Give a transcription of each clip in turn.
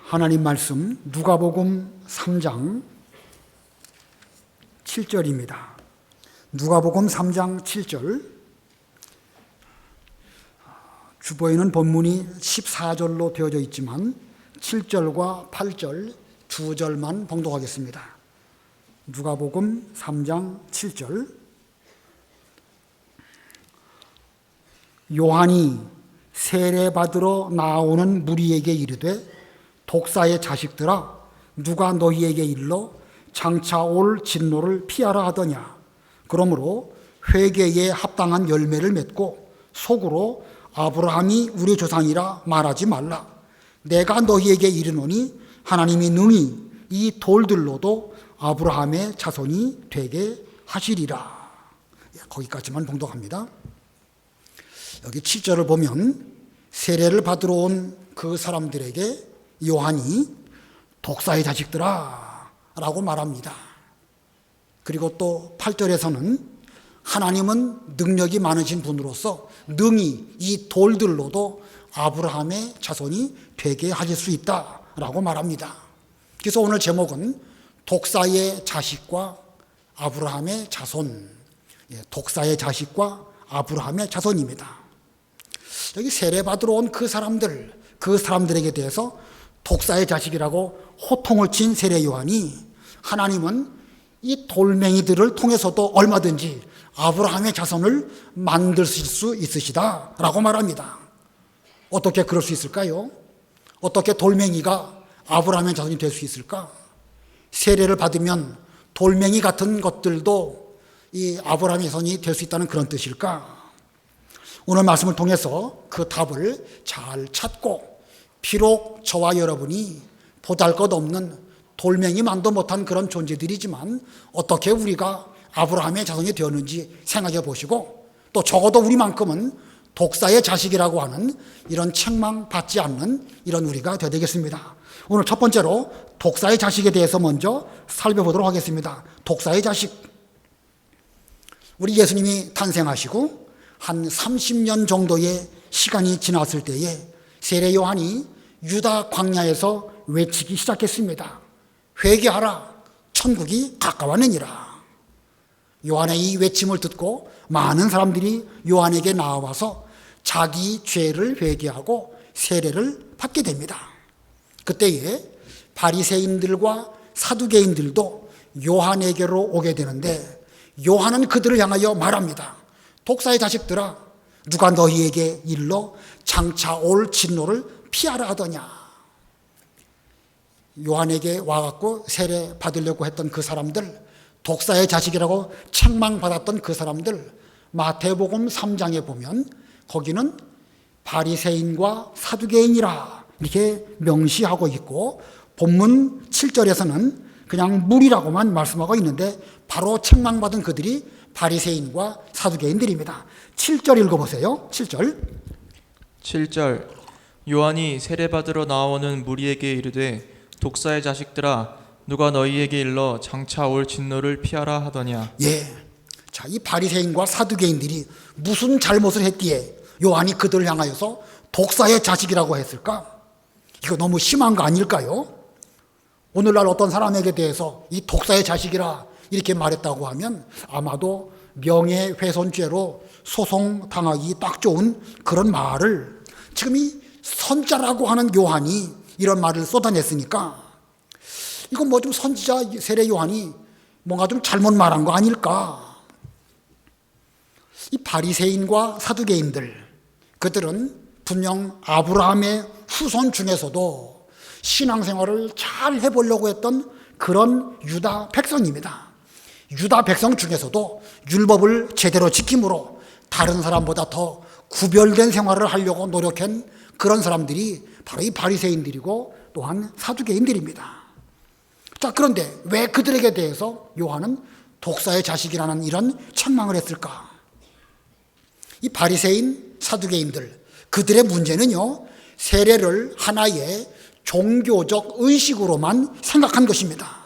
하나님 말씀 누가복음 3장 7절입니다. 누가복음 3장 7절. 주보에는 본문이 14절로 되어져 있지만 7절과 8절 두 절만 봉독하겠습니다. 누가복음 3장 7절. 요한이 세례받으러 나오는 무리에게 이르되 독사의 자식들아, 누가 너희에게 일러 장차 올 진노를 피하라 하더냐. 그러므로 회개에 합당한 열매를 맺고 속으로 아브라함이 우리 조상이라 말하지 말라. 내가 너희에게 이르노니 하나님이 능히 이 돌들로도 아브라함의 자손이 되게 하시리라. 거기까지만 봉독합니다. 여기 7절을 보면 세례를 받으러 온 그 사람들에게 요한이 독사의 자식들아 라고 말합니다. 그리고 또 8절에서는 하나님은 능력이 많으신 분으로서 능히 이 돌들로도 아브라함의 자손이 되게 하실 수 있다라고 말합니다. 그래서 오늘 제목은 독사의 자식과 아브라함의 자손, 독사의 자식과 아브라함의 자손입니다. 여기 세례받으러 온 그 사람들에게 대해서 독사의 자식이라고 호통을 친 세례 요한이 하나님은 이 돌멩이들을 통해서도 얼마든지 아브라함의 자손을 만드실 수 있으시다라고 말합니다. 어떻게 그럴 수 있을까요? 어떻게 돌멩이가 아브라함의 자손이 될 수 있을까? 세례를 받으면 돌멩이 같은 것들도 이 아브라함의 자손이 될 수 있다는 그런 뜻일까? 오늘 말씀을 통해서 그 답을 잘 찾고, 비록 저와 여러분이 보잘것없는 돌멩이만도 못한 그런 존재들이지만 어떻게 우리가 아브라함의 자손이 되었는지 생각해 보시고, 또 적어도 우리만큼은 독사의 자식이라고 하는 이런 책망받지 않는 이런 우리가 되어야 되겠습니다. 오늘 첫 번째로 독사의 자식에 대해서 먼저 살펴보도록 하겠습니다. 독사의 자식. 우리 예수님이 탄생하시고 한 30년 정도의 시간이 지났을 때에 세례 요한이 유다 광야에서 외치기 시작했습니다. 회개하라, 천국이 가까웠느니라. 요한의 이 외침을 듣고 많은 사람들이 요한에게 나와서 자기 죄를 회개하고 세례를 받게 됩니다. 그때에 바리새인들과 사두개인들도 요한에게로 오게 되는데, 요한은 그들을 향하여 말합니다. 독사의 자식들아, 누가 너희에게 일러 장차 올 진노를 피하라 하더냐. 요한에게 와갖고 세례 받으려고 했던 그 사람들, 독사의 자식이라고 책망받았던 그 사람들, 마태복음 3장에 보면 거기는 바리새인과 사두개인이라 이렇게 명시하고 있고, 본문 7절에서는 그냥 무리라고만 말씀하고 있는데 바로 책망받은 그들이 바리새인과 사두개인들입니다. 7절 읽어보세요. 7절. 요한이 세례받으러 나오는 무리에게 이르되 독사의 자식들아, 누가 너희에게 일러 장차 올 진노를 피하라 하더냐. 자, 이 바리새인과 사두개인들이 무슨 잘못을 했기에 요한이 그들을 향하여서 독사의 자식이라고 했을까? 이거 너무 심한 거 아닐까요? 오늘날 어떤 사람에게 대해서 이 독사의 자식이라 이렇게 말했다고 하면 아마도 명예훼손죄로 소송당하기 딱 좋은 그런 말을 지금 이 선자라고 하는 요한이 이런 말을 쏟아냈으니까 이건 뭐 좀 선지자 세례 요한이 뭔가 좀 잘못 말한 거 아닐까? 이 바리새인과 사두개인들, 그들은 분명 아브라함의 후손 중에서도 신앙생활을 잘 해보려고 했던 그런 유다 백성입니다. 유다 백성 중에서도 율법을 제대로 지킴으로 다른 사람보다 더 구별된 생활을 하려고 노력한 그런 사람들이 바로 이 바리새인들이고 또한 사두개인들입니다. 자, 그런데 왜 그들에게 대해서 요한은 독사의 자식이라는 이런 책망을 했을까? 이 바리새인, 사두개인들, 그들의 문제는요, 세례를 하나의 종교적 의식으로만 생각한 것입니다.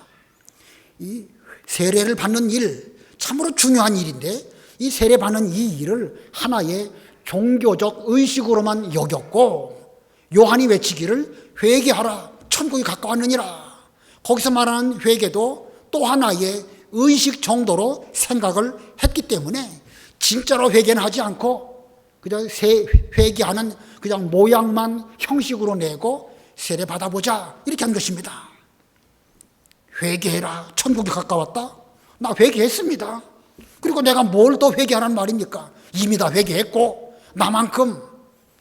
이 세례를 받는 일, 참으로 중요한 일인데 이 세례 받는 이 일을 하나의 종교적 의식으로만 여겼고, 요한이 외치기를 회개하라, 천국이 가까웠느니라. 거기서 말하는 회개도 또 하나의 의식 정도로 생각을 했기 때문에 진짜로 회개는 하지 않고 그냥 회개하는 그냥 모양만 형식으로 내고 세례 받아보자 이렇게 한 것입니다. 회개해라. 천국이 가까웠다. 나 회개했습니다. 그리고 내가 뭘 더 회개하라는 말입니까? 이미 다 회개했고 나만큼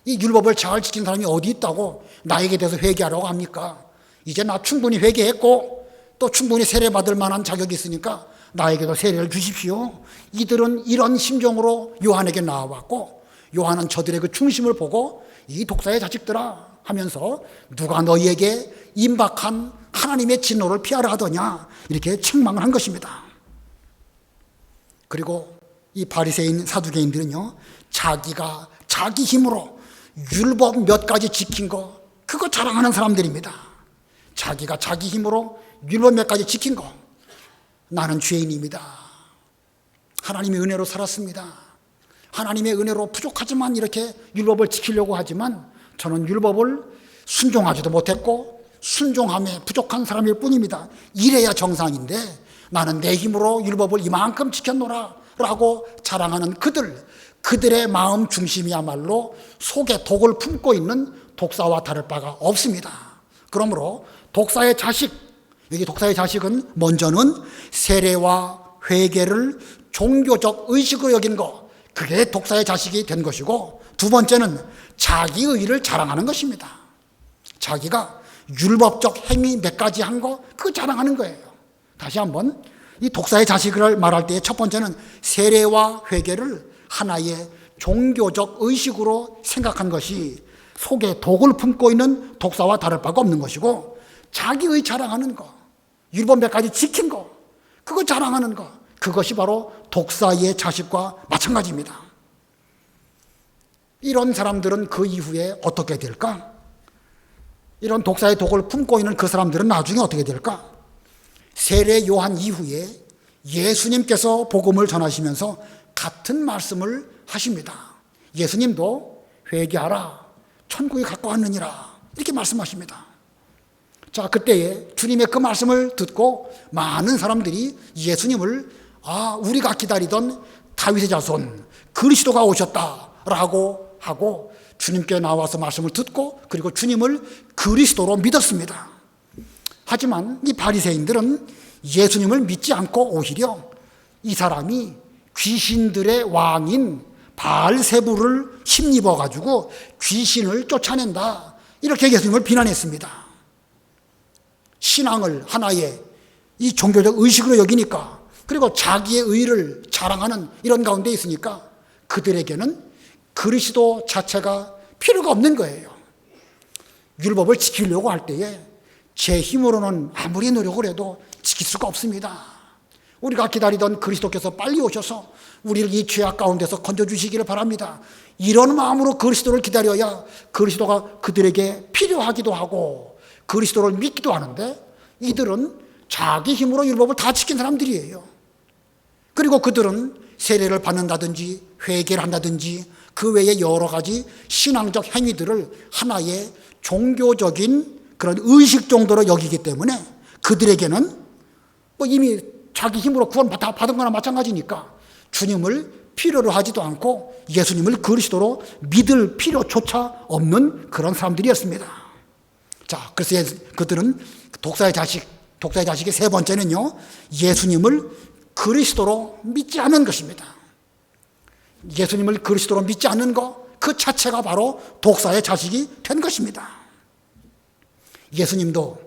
이 율법을 잘 지킨 사람이 어디 있다고 나에게 대해서 회개하라고 합니까? 이제 나 충분히 회개했고 또 충분히 세례 받을 만한 자격이 있으니까 나에게도 세례를 주십시오. 이들은 이런 심정으로 요한에게 나와왔고 요한은 저들의 그 중심을 보고 이 독사의 자식들아 하면서 누가 너희에게 임박한 하나님의 진노를 피하라 하더냐 이렇게 책망을 한 것입니다. 그리고 이 바리새인 사두개인들은요 자기가 자기 힘으로 율법 몇 가지 지킨 거 그거 자랑하는 사람들입니다. 자기가 자기 힘으로 율법 몇 가지 지킨 거 나는 죄인입니다. 하나님의 은혜로 살았습니다. 하나님의 은혜로 부족하지만 이렇게 율법을 지키려고 하지만 저는 율법을 순종하지도 못했고 순종함에 부족한 사람일 뿐입니다. 이래야 정상인데 나는 내 힘으로 율법을 이만큼 지켰노라 라고 자랑하는 그들의 마음 중심이야말로 속에 독을 품고 있는 독사와 다를 바가 없습니다. 그러므로 독사의 자식, 여기 독사의 자식은 먼저는 세례와 회개를 종교적 의식으로 여긴 거, 그게 독사의 자식이 된 것이고, 두 번째는 자기 의의를 자랑하는 것입니다. 자기가 율법적 행위 몇 가지 한 거, 그거 자랑하는 거예요. 다시 한번 이 독사의 자식을 말할 때 첫 번째는 세례와 회개를 하나의 종교적 의식으로 생각한 것이 속에 독을 품고 있는 독사와 다를 바가 없는 것이고, 자기의 자랑하는 거, 율법 몇 가지 지킨 거, 그거 자랑하는 거, 그것이 바로 독사의 자식과 마찬가지입니다. 이런 사람들은 그 이후에 어떻게 될까? 이런 독사의 독을 품고 있는 그 사람들은 나중에 어떻게 될까? 세례 요한 이후에 예수님께서 복음을 전하시면서 같은 말씀을 하십니다. 예수님도 회개하라, 천국이 가까웠느니라 이렇게 말씀하십니다. 자, 그때에 주님의 그 말씀을 듣고 많은 사람들이 예수님을 우리가 기다리던 다윗의 자손 그리스도가 오셨다라고 하고 주님께 나와서 말씀을 듣고 그리고 주님을 그리스도로 믿었습니다. 하지만 이 바리새인들은 예수님을 믿지 않고 오히려 이 사람이 귀신들의 왕인 바알세부를 힘입어 가지고 귀신을 쫓아낸다 이렇게 예수님을 비난했습니다. 신앙을 하나의 이 종교적 의식으로 여기니까 그리고 자기의 의를 자랑하는 이런 가운데 있으니까 그들에게는 그리스도 자체가 필요가 없는 거예요. 율법을 지키려고 할 때에 제 힘으로는 아무리 노력을 해도 지킬 수가 없습니다. 우리가 기다리던 그리스도께서 빨리 오셔서 우리를 이 죄악 가운데서 건져주시기를 바랍니다. 이런 마음으로 그리스도를 기다려야 그리스도가 그들에게 필요하기도 하고 그리스도를 믿기도 하는데 이들은 자기 힘으로 율법을 다 지킨 사람들이에요. 그리고 그들은 세례를 받는다든지 회개를 한다든지 그 외에 여러 가지 신앙적 행위들을 하나의 종교적인 그런 의식 정도로 여기기 때문에 그들에게는 이미 자기 힘으로 구원 받은 거나 마찬가지니까 주님을 필요로 하지도 않고 예수님을 그리스도로 믿을 필요조차 없는 그런 사람들이었습니다. 자, 그래서 그들은 독사의 자식의 세 번째는요, 예수님을 그리스도로 믿지 않는 것입니다. 예수님을 그리스도로 믿지 않는 것, 그 자체가 바로 독사의 자식이 된 것입니다. 예수님도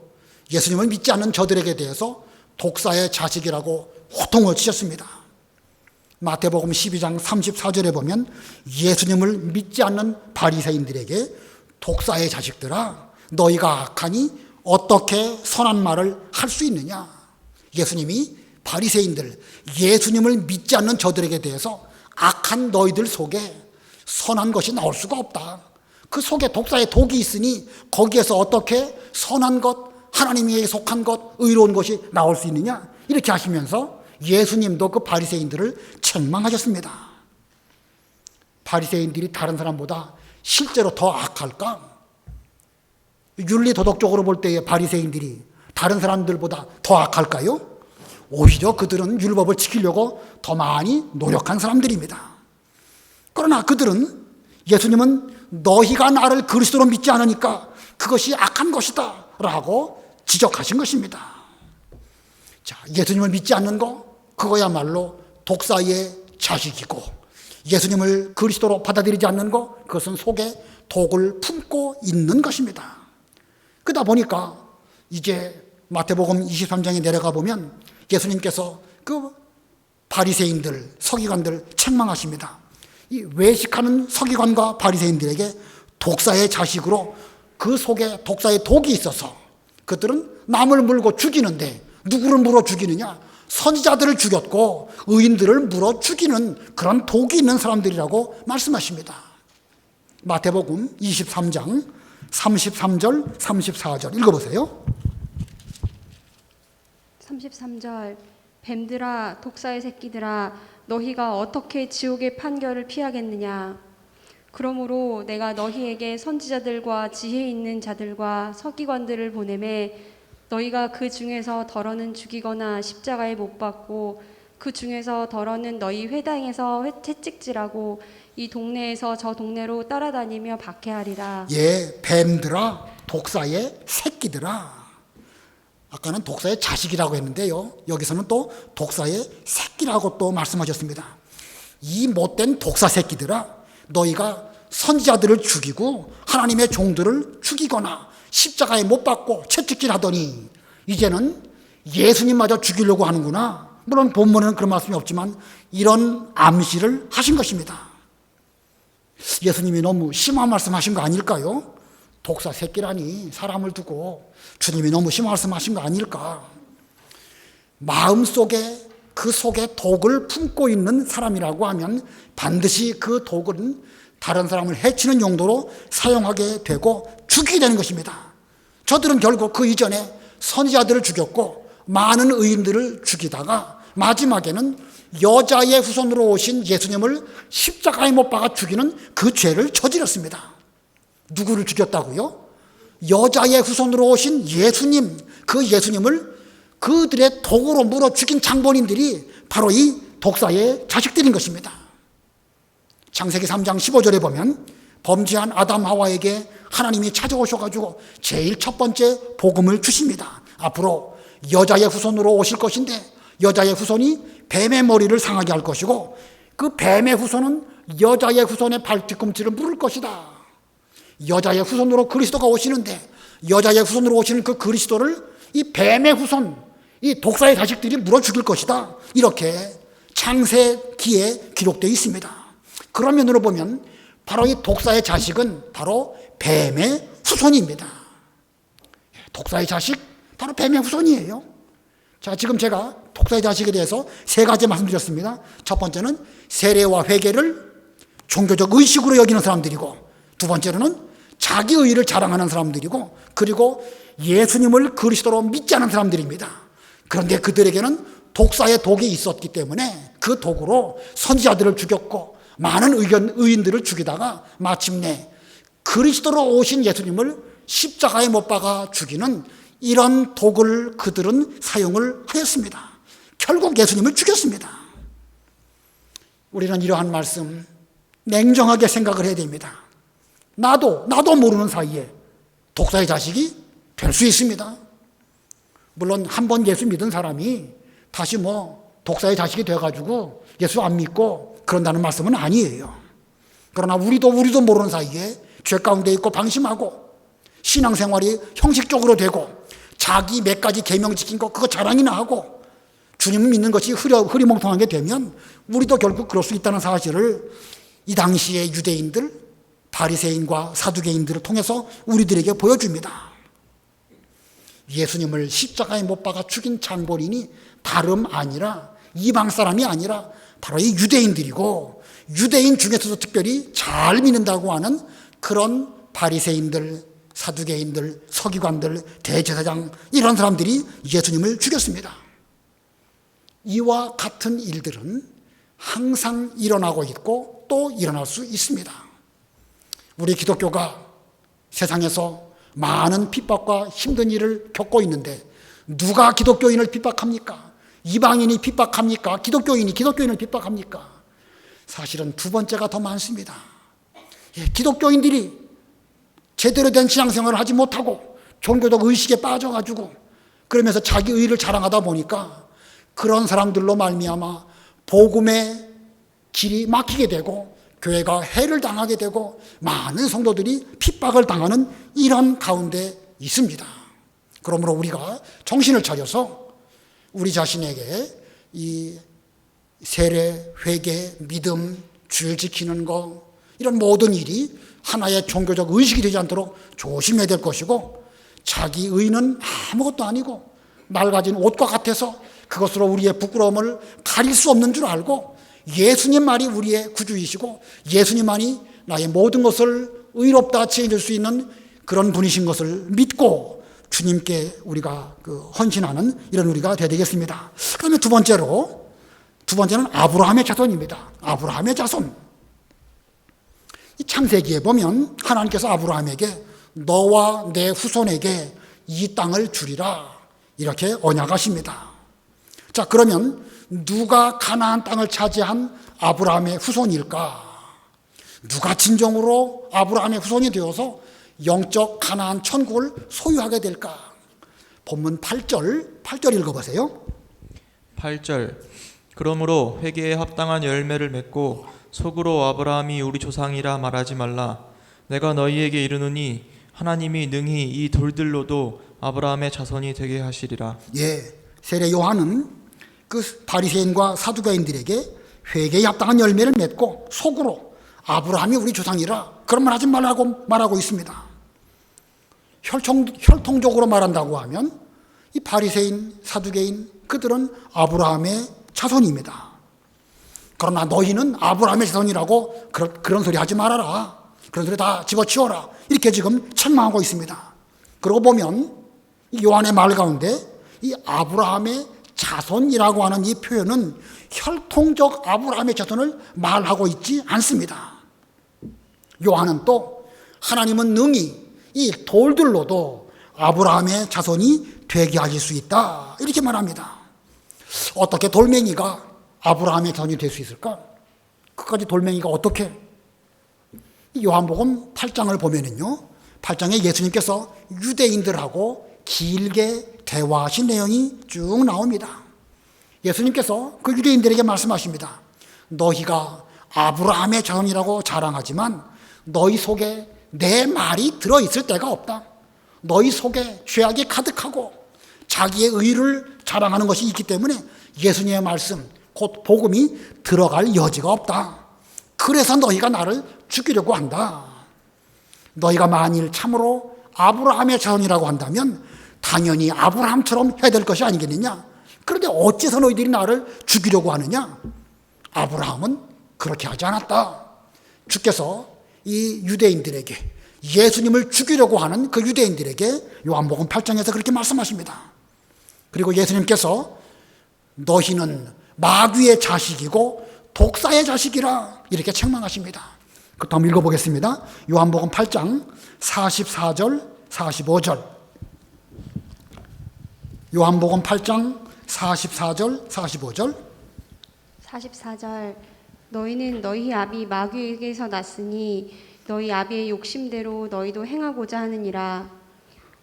예수님을 믿지 않는 저들에게 대해서 독사의 자식이라고 호통을 치셨습니다. 마태복음 12장 34절에 보면 예수님을 믿지 않는 바리새인들에게 독사의 자식들아 너희가 악하니 어떻게 선한 말을 할 수 있느냐. 예수님이 바리새인들, 예수님을 믿지 않는 저들에게 대해서 악한 너희들 속에 선한 것이 나올 수가 없다. 그 속에 독사의 독이 있으니 거기에서 어떻게 선한 것, 하나님에 속한 것, 의로운 것이 나올 수 있느냐. 이렇게 하시면서 예수님도 그 바리새인들을 책망하셨습니다. 바리새인들이 다른 사람보다 실제로 더 악할까? 윤리 도덕적으로 볼 때의 바리새인들이 다른 사람들보다 더 악할까요? 오히려 그들은 율법을 지키려고 더 많이 노력한 사람들입니다. 그러나 그들은 예수님은 너희가 나를 그리스도로 믿지 않으니까 그것이 악한 것이다 라고 지적하신 것입니다. 자, 예수님을 믿지 않는 거, 그거야말로 독사의 자식이고, 예수님을 그리스도로 받아들이지 않는 거, 그것은 속에 독을 품고 있는 것입니다. 그러다 보니까 이제 마태복음 23장에 내려가 보면 예수님께서 그 바리새인들, 서기관들 책망하십니다. 이 외식하는 서기관과 바리새인들에게 독사의 자식으로 그 속에 독사의 독이 있어서 그들은 남을 물고 죽이는데 누구를 물어 죽이느냐? 선지자들을 죽였고 의인들을 물어 죽이는 그런 독이 있는 사람들이라고 말씀하십니다. 마태복음 23장 33절 34절 읽어보세요. 33절 뱀들아 독사의 새끼들아 너희가 어떻게 지옥의 판결을 피하겠느냐. 그러므로 내가 너희에게 선지자들과 지혜 있는 자들과 서기관들을 보내매 너희가 그 중에서 덜어는 죽이거나 십자가에 못 박고 그 중에서 덜어는 너희 회당에서 채찍질하고 이 동네에서 저 동네로 따라다니며 박해하리라. 예, 뱀들아 독사의 새끼들아. 아까는 독사의 자식이라고 했는데요, 여기서는 또 독사의 새끼라고 또 말씀하셨습니다. 이 못된 독사 새끼들아, 너희가 선지자들을 죽이고 하나님의 종들을 죽이거나 십자가에 못 박고 채찍질 하더니 이제는 예수님마저 죽이려고 하는구나. 물론 본문에는 그런 말씀이 없지만 이런 암시를 하신 것입니다. 예수님이 너무 심한 말씀하신 거 아닐까요? 독사 새끼라니 사람을 두고 주님이 너무 심한 말씀하신 거 아닐까? 마음속에 그 속에 독을 품고 있는 사람이라고 하면 반드시 그 독은 다른 사람을 해치는 용도로 사용하게 되고 죽이게 되는 것입니다. 저들은 결국 그 이전에 선지자들을 죽였고 많은 의인들을 죽이다가 마지막에는 여자의 후손으로 오신 예수님을 십자가에 못 박아 죽이는 그 죄를 저질렀습니다. 누구를 죽였다고요? 여자의 후손으로 오신 예수님, 그 예수님을 그들의 독으로 물어 죽인 장본인들이 바로 이 독사의 자식들인 것입니다. 창세기 3장 15절에 보면 범죄한 아담 하와에게 하나님이 찾아오셔가지고 제일 첫 번째 복음을 주십니다. 앞으로 여자의 후손으로 오실 것인데 여자의 후손이 뱀의 머리를 상하게 할 것이고 그 뱀의 후손은 여자의 후손의 발뒤꿈치를 물을 것이다. 여자의 후손으로 그리스도가 오시는데 여자의 후손으로 오시는 그 그리스도를 이 뱀의 후손, 이 독사의 자식들이 물어 죽일 것이다. 이렇게 창세기에 기록되어 있습니다. 그런 면으로 보면 바로 이 독사의 자식은 바로 뱀의 후손입니다. 독사의 자식, 바로 뱀의 후손이에요. 자, 지금 제가 독사의 자식에 대해서 세 가지 말씀드렸습니다. 첫 번째는 세례와 회개를 종교적 의식으로 여기는 사람들이고, 두 번째로는 자기 의의를 자랑하는 사람들이고, 그리고 예수님을 그리스도로 믿지 않은 사람들입니다. 그런데 그들에게는 독사의 독이 있었기 때문에 그 독으로 선지자들을 죽였고 많은 의인들을 죽이다가 마침내 그리스도로 오신 예수님을 십자가에 못 박아 죽이는 이런 독을 그들은 사용을 하였습니다. 결국 예수님을 죽였습니다. 우리는 이러한 말씀 냉정하게 생각을 해야 됩니다. 나도 모르는 사이에 독사의 자식이 될 수 있습니다. 물론 한 번 예수 믿은 사람이 다시 독사의 자식이 돼가지고 예수 안 믿고 그런다는 말씀은 아니에요. 그러나 우리도 모르는 사이에 죄 가운데 있고 방심하고 신앙생활이 형식적으로 되고 자기 몇 가지 계명 지킨 거 그거 자랑이나 하고 주님 믿는 것이 흐리멍텅하게 되면 우리도 결국 그럴 수 있다는 사실을 이 당시의 유대인들, 바리새인과 사두개인들을 통해서 우리들에게 보여줍니다. 예수님을 십자가에 못 박아 죽인 장본인이 다름 아니라 이방 사람이 아니라 바로 이 유대인들이고, 유대인 중에서도 특별히 잘 믿는다고 하는 그런 바리새인들, 사두개인들, 서기관들, 대제사장 이런 사람들이 예수님을 죽였습니다. 이와 같은 일들은 항상 일어나고 있고 또 일어날 수 있습니다. 우리 기독교가 세상에서 많은 핍박과 힘든 일을 겪고 있는데 누가 기독교인을 핍박합니까? 이방인이 핍박합니까? 기독교인을 핍박합니까? 사실은 두 번째가 더 많습니다. 기독교인들이 제대로 된 신앙생활을 하지 못하고 종교적 의식에 빠져가지고 그러면서 자기 의를 자랑하다 보니까 그런 사람들로 말미암아 복음의 길이 막히게 되고 교회가 해를 당하게 되고 많은 성도들이 핍박을 당하는 이런 가운데 있습니다. 그러므로 우리가 정신을 차려서 우리 자신에게 이 세례, 회개, 믿음, 주일 지키는 것 이런 모든 일이 하나의 종교적 의식이 되지 않도록 조심해야 될 것이고 자기 의는 아무것도 아니고 낡아진 옷과 같아서 그것으로 우리의 부끄러움을 가릴 수 없는 줄 알고 예수님만이 우리의 구주이시고 예수님만이 나의 모든 것을 의롭다 지어줄 수 있는 그런 분이신 것을 믿고 주님께 우리가 헌신하는 이런 우리가 되어야 되겠습니다. 그 다음에 두 번째는 아브라함의 자손입니다. 아브라함의 자손. 이 창세기에 보면 하나님께서 아브라함에게 너와 내 후손에게 이 땅을 주리라 이렇게 언약하십니다. 자, 그러면 누가 가나안 땅을 차지한 아브라함의 후손일까? 누가 진정으로 아브라함의 후손이 되어서 영적 가나안 천국을 소유하게 될까? 본문 8절 읽어보세요. 8절 그러므로 회개에 합당한 열매를 맺고 속으로 아브라함이 우리 조상이라 말하지 말라. 내가 너희에게 이르노니 하나님이 능히 이 돌들로도 아브라함의 자손이 되게 하시리라. 세례 요한은 그 바리새인과 사두개인들에게 회개에 합당한 열매를 맺고 속으로 아브라함이 우리 조상이라 그런 말 하지 말라고 말하고 있습니다. 혈통적으로 말한다고 하면 이 바리새인, 사두개인 그들은 아브라함의 자손입니다. 그러나 너희는 아브라함의 자손이라고 그런 소리 하지 말아라. 그런 소리 다 집어치워라. 이렇게 지금 책망하고 있습니다. 그러고 보면 이 요한의 말 가운데 이 아브라함의 자손이라고 하는 이 표현은 혈통적 아브라함의 자손을 말하고 있지 않습니다. 요한은 또 하나님은 능히 이 돌들로도 아브라함의 자손이 되게 하실 수 있다 이렇게 말합니다. 어떻게 돌멩이가 아브라함의 자손이 될 수 있을까? 끝까지 돌멩이가 어떻게? 요한복음 8장을 보면은요, 8장에 예수님께서 유대인들하고 길게 대화하신 내용이 쭉 나옵니다. 예수님께서 그 유대인들에게 말씀하십니다. 너희가 아브라함의 자손이라고 자랑하지만 너희 속에 내 말이 들어있을 때가 없다. 너희 속에 죄악이 가득하고 자기의 의를 자랑하는 것이 있기 때문에 예수님의 말씀, 곧 복음이 들어갈 여지가 없다. 그래서 너희가 나를 죽이려고 한다. 너희가 만일 참으로 아브라함의 자손이라고 한다면 당연히 아브라함처럼 해야 될 것이 아니겠느냐. 그런데 어째서 너희들이 나를 죽이려고 하느냐. 아브라함은 그렇게 하지 않았다. 주께서 이 유대인들에게 예수님을 죽이려고 하는 그 유대인들에게 요한복음 8장에서 그렇게 말씀하십니다. 그리고 예수님께서 너희는 마귀의 자식이고 독사의 자식이라 이렇게 책망하십니다. 그 다음 읽어보겠습니다. 요한복음 8장 44절 45절. 요한복음 8장 44절 45절. 44절 너희는 너희 아비 마귀에게서 났으니 너희 아비의 욕심대로 너희도 행하고자 하느니라.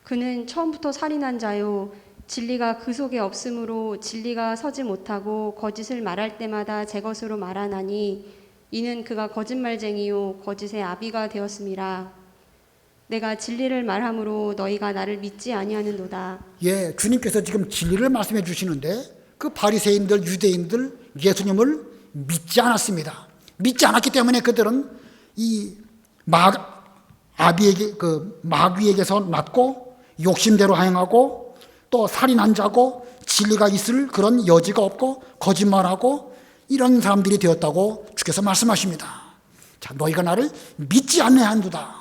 그는 처음부터 살인한 자요 진리가 그 속에 없으므로 진리가 서지 못하고 거짓을 말할 때마다 제 것으로 말하나니 이는 그가 거짓말쟁이요 거짓의 아비가 되었음이라. 내가 진리를 말함으로 너희가 나를 믿지 아니하는도다. 주님께서 지금 진리를 말씀해 주시는데 그 바리새인들, 유대인들 예수님을 믿지 않았습니다. 믿지 않았기 때문에 그들은 이 마귀에게서 났고 욕심대로 행하고 또 살인한 자고 진리가 있을 그런 여지가 없고 거짓말하고 이런 사람들이 되었다고 주께서 말씀하십니다. 자, 너희가 나를 믿지 않네한도다.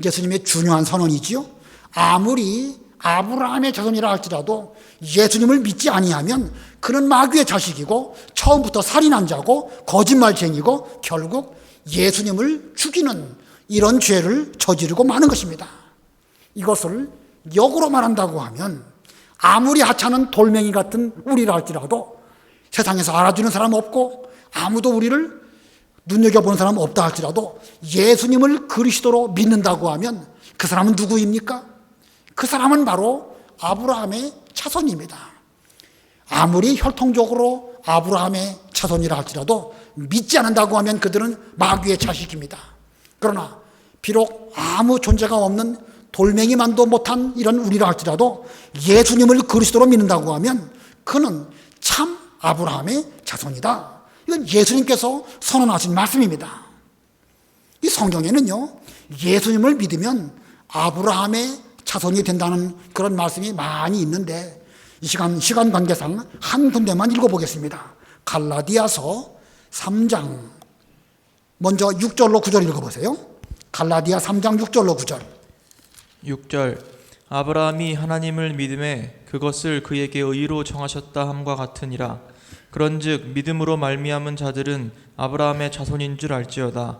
예수님의 중요한 선언이지요. 아무리 아브라함의 자손이라 할지라도 예수님을 믿지 아니하면 그는 마귀의 자식이고 처음부터 살인한 자고 거짓말쟁이고 결국 예수님을 죽이는 이런 죄를 저지르고 마는 것입니다. 이것을 역으로 말한다고 하면 아무리 하찮은 돌멩이 같은 우리라 할지라도 세상에서 알아주는 사람 없고 아무도 우리를 눈여겨보는 사람 없다 할지라도 예수님을 그리스도로 믿는다고 하면 그 사람은 누구입니까? 그 사람은 바로 아브라함의 자손입니다. 아무리 혈통적으로 아브라함의 자손이라 할지라도 믿지 않는다고 하면 그들은 마귀의 자식입니다. 그러나 비록 아무 존재가 없는 돌멩이만도 못한 이런 우리라 할지라도 예수님을 그리스도로 믿는다고 하면 그는 참 아브라함의 자손이다. 이건 예수님께서 선언하신 말씀입니다. 이 성경에는요, 예수님을 믿으면 아브라함의 자손이 된다는 그런 말씀이 많이 있는데 이 시간 관계상 한 군데만 읽어보겠습니다. 갈라디아서 3장 먼저 6절로 9절 읽어보세요. 갈라디아 3장 6절로 9절. 6절 아브라함이 하나님을 믿음에 그것을 그에게 의로 정하셨다 함과 같으니라. 그런즉 믿음으로 말미암은 자들은 아브라함의 자손인 줄 알지어다.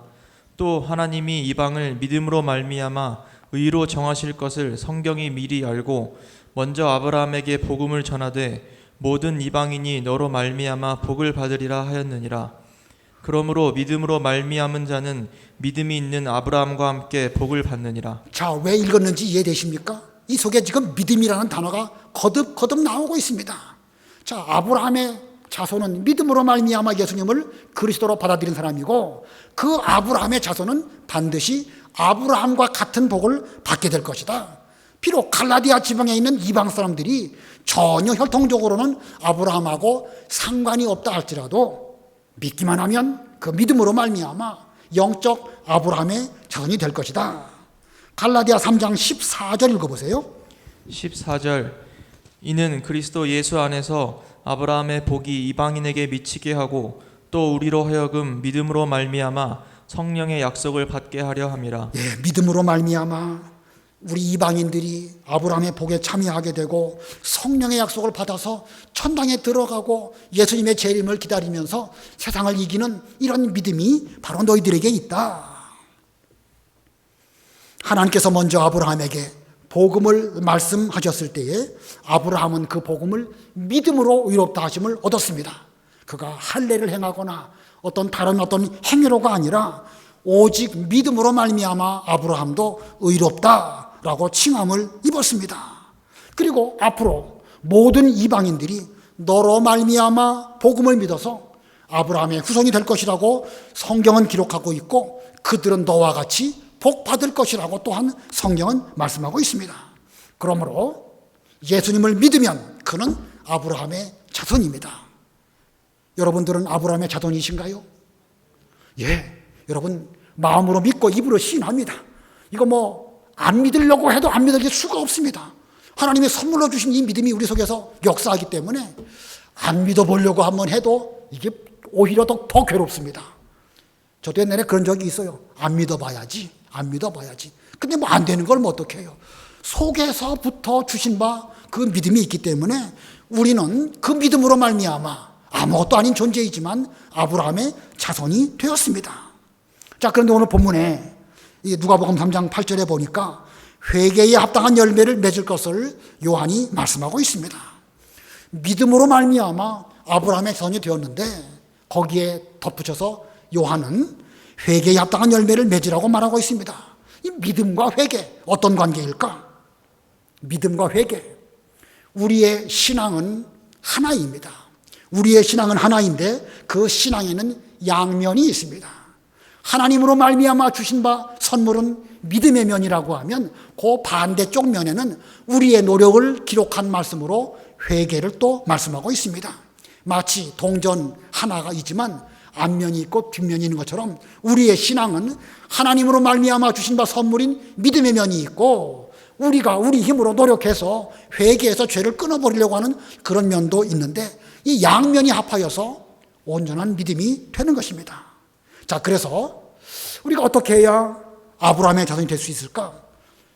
또 하나님이 이방을 믿음으로 말미암아 의로 정하실 것을 성경이 미리 알고 먼저 아브라함에게 복음을 전하되 모든 이방인이 너로 말미암아 복을 받으리라 하였느니라. 그러므로 믿음으로 말미암은 자는 믿음이 있는 아브라함과 함께 복을 받느니라. 자, 왜 읽었는지 이해되십니까? 이 속에 지금 믿음이라는 단어가 거듭 나오고 있습니다. 자, 아브라함의 자손은 믿음으로 말미암아 예수님을 그리스도로 받아들인 사람이고 그 아브라함의 자손은 반드시 아브라함과 같은 복을 받게 될 것이다. 비록 갈라디아 지방에 있는 이방 사람들이 전혀 혈통적으로는 아브라함하고 상관이 없다 할지라도 믿기만 하면 그 믿음으로 말미암아 영적 아브라함의 자손이 될 것이다. 갈라디아 3장 14절 읽어보세요. 14절 이는 그리스도 예수 안에서 아브라함의 복이 이방인에게 미치게 하고 또 우리로 하여금 믿음으로 말미암아 성령의 약속을 받게 하려 함이라. 예, 믿음으로 말미암아 우리 이방인들이 아브라함의 복에 참여하게 되고 성령의 약속을 받아서 천당에 들어가고 예수님의 재림을 기다리면서 세상을 이기는 이런 믿음이 바로 너희들에게 있다. 하나님께서 먼저 아브라함에게 복음을 말씀하셨을 때에 아브라함은 그 복음을 믿음으로 의롭다 하심을 얻었습니다. 그가 할례를 행하거나 다른 행위로가 아니라 오직 믿음으로 말미암아 아브라함도 의롭다라고 칭함을 입었습니다. 그리고 앞으로 모든 이방인들이 너로 말미암아 복음을 믿어서 아브라함의 후손이 될 것이라고 성경은 기록하고 있고 그들은 너와 같이 복 받을 것이라고 또한 성경은 말씀하고 있습니다. 그러므로 예수님을 믿으면 그는 아브라함의 자손입니다. 여러분들은 아브라함의 자손이신가요? 예, 여러분 마음으로 믿고 입으로 시인합니다. 이거 안 믿으려고 해도 안 믿을 수가 없습니다. 하나님의 선물로 주신 이 믿음이 우리 속에서 역사하기 때문에 안 믿어보려고 한번 해도 이게 오히려 더 괴롭습니다. 저도 옛날에 그런 적이 있어요. 안 믿어봐야지. 근데 안 되는 걸 어떻게 해요? 속에서부터 주신 바 그 믿음이 있기 때문에 우리는 그 믿음으로 말미암아 아무것도 아닌 존재이지만 아브라함의 자손이 되었습니다. 자, 그런데 오늘 본문에 누가복음 3장 8절에 보니까 회개에 합당한 열매를 맺을 것을 요한이 말씀하고 있습니다. 믿음으로 말미암아 아브라함의 자손이 되었는데 거기에 덧붙여서 요한은 회개에 합당한 열매를 맺으라고 말하고 있습니다. 이 믿음과 회개 어떤 관계일까? 믿음과 회개. 우리의 신앙은 하나입니다. 우리의 신앙은 하나인데 그 신앙에는 양면이 있습니다. 하나님으로 말미암아 주신 바 선물은 믿음의 면이라고 하면 그 반대쪽 면에는 우리의 노력을 기록한 말씀으로 회개를 또 말씀하고 있습니다. 마치 동전 하나가 있지만 앞면이 있고 뒷면이 있는 것처럼 우리의 신앙은 하나님으로 말미암아 주신 바 선물인 믿음의 면이 있고 우리가 우리 힘으로 노력해서 회개해서 죄를 끊어버리려고 하는 그런 면도 있는데 이 양면이 합하여서 온전한 믿음이 되는 것입니다. 자, 그래서 우리가 어떻게 해야 아브라함의 자손이 될 수 있을까?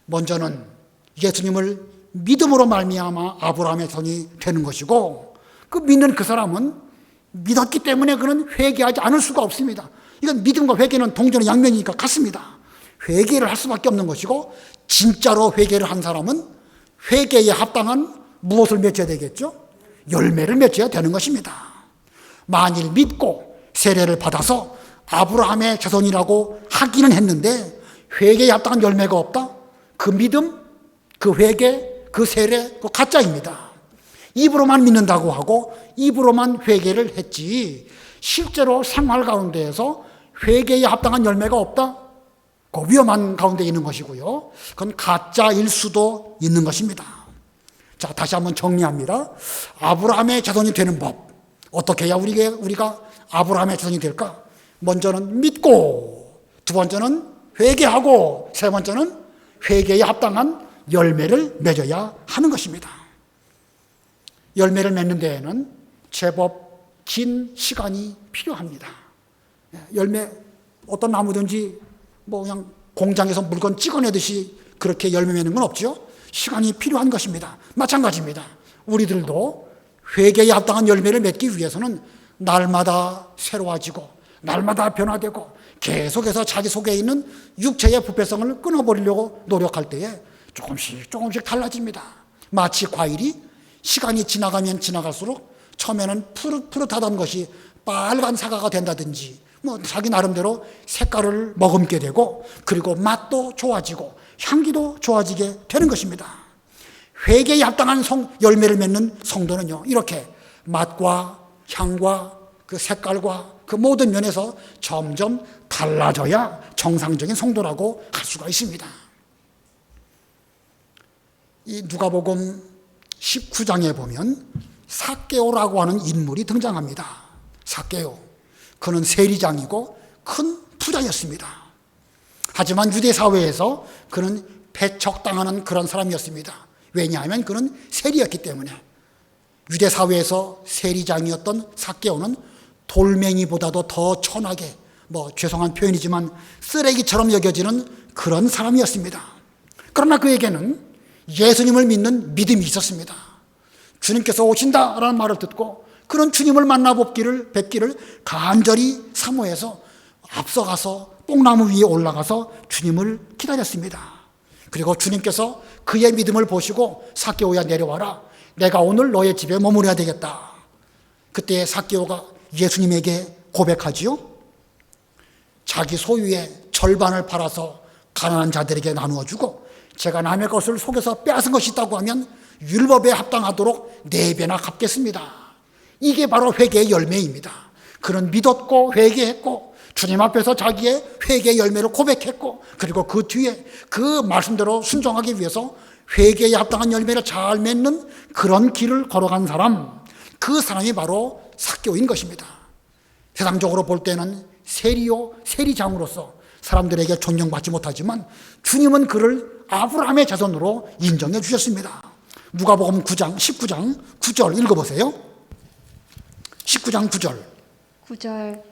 먼저는 예수님을 믿음으로 말미암아 아브라함의 자손이 되는 것이고 그 믿는 그 사람은 믿었기 때문에 그는 회개하지 않을 수가 없습니다. 이건 믿음과 회개는 동전의 양면이니까 같습니다. 회개를 할 수밖에 없는 것이고 진짜로 회개를 한 사람은 회개에 합당한 무엇을 맺어야 되겠죠? 열매를 맺어야 되는 것입니다. 만일 믿고 세례를 받아서 아브라함의 자손이라고 하기는 했는데 회개에 합당한 열매가 없다? 그 믿음, 그 회개, 그 세례, 그 가짜입니다. 입으로만 믿는다고 하고 입으로만 회개를 했지 실제로 생활 가운데에서 회개에 합당한 열매가 없다? 그 위험한 가운데 있는 것이고요. 그건 가짜일 수도 있는 것입니다. 자, 다시 한번 정리합니다. 아브라함의 자손이 되는 법. 어떻게 해야 우리가 아브라함의 자손이 될까? 먼저는 믿고, 두 번째는 회개하고, 세 번째는 회개에 합당한 열매를 맺어야 하는 것입니다. 열매를 맺는 데에는 제법 긴 시간이 필요합니다. 열매, 어떤 나무든지 뭐 그냥 공장에서 물건 찍어내듯이 그렇게 열매 맺는 건 없죠. 시간이 필요한 것입니다. 마찬가지입니다. 우리들도 회개에 합당한 열매를 맺기 위해서는 날마다 새로워지고 날마다 변화되고 계속해서 자기 속에 있는 육체의 부패성을 끊어버리려고 노력할 때에 조금씩 달라집니다. 마치 과일이 시간이 지나가면 지나갈수록 처음에는 푸릇푸릇하던 것이 빨간 사과가 된다든지 뭐 자기 나름대로 색깔을 머금게 되고 그리고 맛도 좋아지고 향기도 좋아지게 되는 것입니다. 회개에 합당한 열매를 맺는 성도는요, 이렇게 맛과 향과 그 색깔과 그 모든 면에서 점점 달라져야 정상적인 성도라고 할 수가 있습니다. 이 누가복음 19장에 보면 삭개오라고 하는 인물이 등장합니다. 삭개오. 그는 세리장이고 큰 부자였습니다. 하지만 유대 사회에서 그는 배척당하는 그런 사람이었습니다. 왜냐하면 그는 세리였기 때문에. 유대 사회에서 세리장이었던 삭개오는 돌멩이보다도 더 천하게, 죄송한 표현이지만 쓰레기처럼 여겨지는 그런 사람이었습니다. 그러나 그에게는 예수님을 믿는 믿음이 있었습니다. 주님께서 오신다라는 말을 듣고 그런 주님을 뵙기를 간절히 사모해서 앞서가서 뽕나무 위에 올라가서 주님을 기다렸습니다. 그리고 주님께서 그의 믿음을 보시고 삭개오야 내려와라. 내가 오늘 너의 집에 머무려야 되겠다. 그때 삭개오가 예수님에게 고백하지요. 자기 소유의 절반을 팔아서 가난한 자들에게 나누어 주고 제가 남의 것을 속여서 빼앗은 것이 있다고 하면 율법에 합당하도록 4배나 갚겠습니다. 이게 바로 회개의 열매입니다. 그는 믿었고 회개했고 주님 앞에서 자기의 회개의 열매를 고백했고 그리고 그 뒤에 그 말씀대로 순종하기 위해서 회개에 합당한 열매를 잘 맺는 그런 길을 걸어간 사람, 그 사람이 바로 삭개오인 것입니다. 세상적으로 볼 때는 세리장으로서 사람들에게 존경받지 못하지만 주님은 그를 아브라함의 자손으로 인정해 주셨습니다. 누가복음 19장 9절 읽어보세요. 19장 9절. 9절.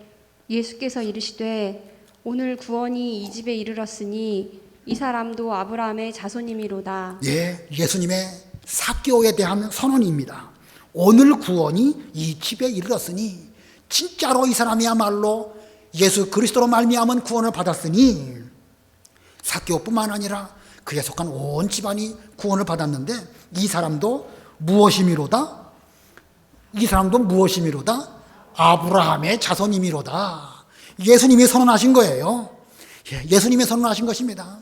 예수께서 이르시되 오늘 구원이 이 집에 이르렀으니 이 사람도 아브라함의 자손이미로다. 예, 예수님의 삭개오에 대한 선언입니다. 오늘 구원이 이 집에 이르렀으니 진짜로 이 사람이야말로 예수 그리스도로 말미암은 구원을 받았으니 삭개오뿐만 아니라 그에 속한 온 집안이 구원을 받았는데 이 사람도 무엇이미로다? 아브라함의 자손이미로다. 예수님이 선언하신 거예요. 예수님이 선언하신 것입니다.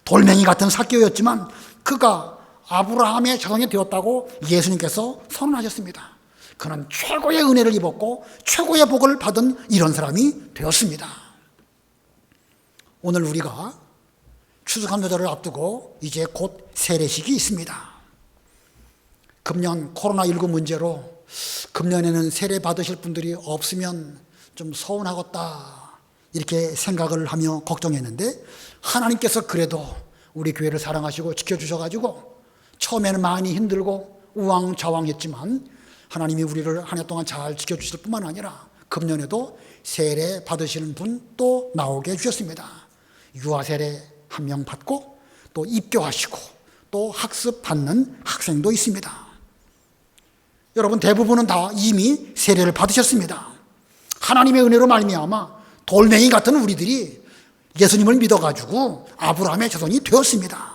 돌멩이 같은 삭개오였지만 그가 아브라함의 자손이 되었다고 예수님께서 선언하셨습니다. 그는 최고의 은혜를 입었고 최고의 복을 받은 이런 사람이 되었습니다. 오늘 우리가 추수감사절을 앞두고 이제 곧 세례식이 있습니다. 금년 코로나19 문제로 금년에는 세례 받으실 분들이 없으면 좀 서운하겠다 이렇게 생각을 하며 걱정했는데 하나님께서 그래도 우리 교회를 사랑하시고 지켜주셔가지고 처음에는 많이 힘들고 우왕좌왕했지만 하나님이 우리를 한 해 동안 잘 지켜주실 뿐만 아니라 금년에도 세례 받으시는 분 또 나오게 해주셨습니다. 유아세례 1명 받고 또 입교하시고 또 학습 받는 학생도 있습니다. 여러분 대부분은 다 이미 세례를 받으셨습니다. 하나님의 은혜로 말미암아 돌멩이 같은 우리들이 예수님을 믿어가지고 아브라함의 자손이 되었습니다.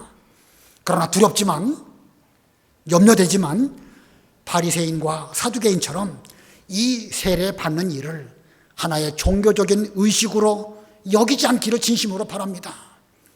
그러나 두렵지만, 염려되지만 바리새인과 사두개인처럼 이 세례 받는 일을 하나의 종교적인 의식으로 여기지 않기를 진심으로 바랍니다.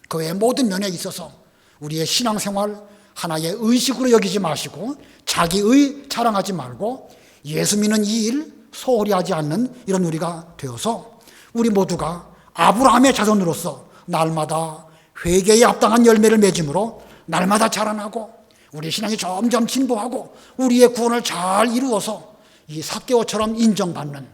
그 외 모든 면에 있어서 우리의 신앙생활 하나의 의식으로 여기지 마시고 자기의 자랑하지 말고 예수 믿는 이 일 소홀히 하지 않는 이런 우리가 되어서 우리 모두가 아브라함의 자손으로서 날마다 회개에 합당한 열매를 맺음으로 날마다 자라나고 우리 신앙이 점점 진보하고 우리의 구원을 잘 이루어서 이 삭개오처럼 인정받는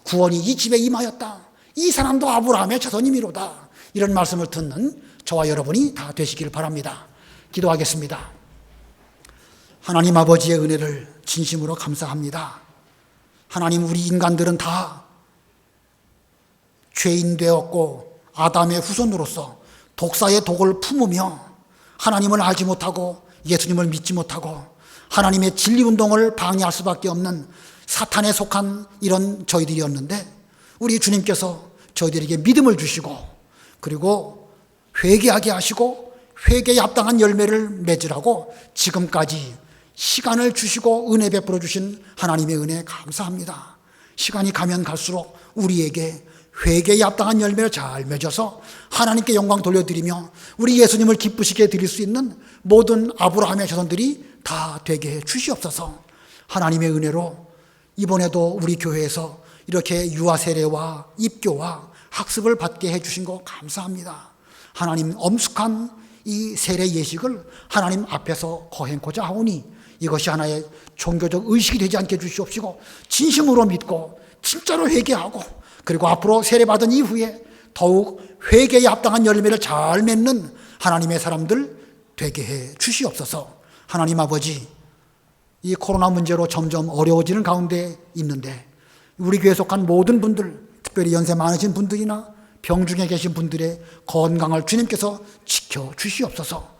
구원이 이 집에 임하였다. 이 사람도 아브라함의 자손이미로다. 이런 말씀을 듣는 저와 여러분이 다 되시기를 바랍니다. 기도하겠습니다. 하나님 아버지의 은혜를 진심으로 감사합니다. 하나님, 우리 인간들은 다 죄인 되었고 아담의 후손으로서 독사의 독을 품으며 하나님을 알지 못하고 예수님을 믿지 못하고 하나님의 진리운동을 방해할 수밖에 없는 사탄에 속한 이런 저희들이었는데 우리 주님께서 저희들에게 믿음을 주시고 그리고 회개하게 하시고 회개에 합당한 열매를 맺으라고 지금까지 시간을 주시고 은혜 베풀어 주신 하나님의 은혜 감사합니다. 시간이 가면 갈수록 우리에게 회개에 합당한 열매를 잘 맺어서 하나님께 영광 돌려드리며 우리 예수님을 기쁘시게 드릴 수 있는 모든 아브라함의 자손들이 다 되게 해 주시옵소서. 하나님의 은혜로 이번에도 우리 교회에서 이렇게 유아 세례와 입교와 학습을 받게 해주신 거 감사합니다. 하나님, 엄숙한 이 세례 예식을 하나님 앞에서 거행코자 하오니 이것이 하나의 종교적 의식이 되지 않게 해주시옵시고 진심으로 믿고 진짜로 회개하고 그리고 앞으로 세례받은 이후에 더욱 회개에 합당한 열매를 잘 맺는 하나님의 사람들 되게 해 주시옵소서. 하나님 아버지, 이 코로나 문제로 점점 어려워지는 가운데 있는데 우리 교회에 속한 모든 분들, 특별히 연세 많으신 분들이나 병중에 계신 분들의 건강을 주님께서 지켜 주시옵소서.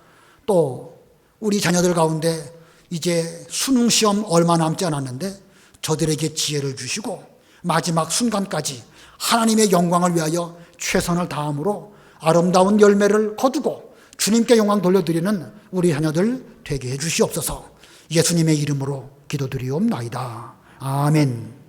또 우리 자녀들 가운데 이제 수능 시험 얼마 남지 않았는데 저들에게 지혜를 주시고 마지막 순간까지 하나님의 영광을 위하여 최선을 다함으로 아름다운 열매를 거두고 주님께 영광 돌려드리는 우리 자녀들 되게 해 주시옵소서. 예수님의 이름으로 기도드리옵나이다. 아멘.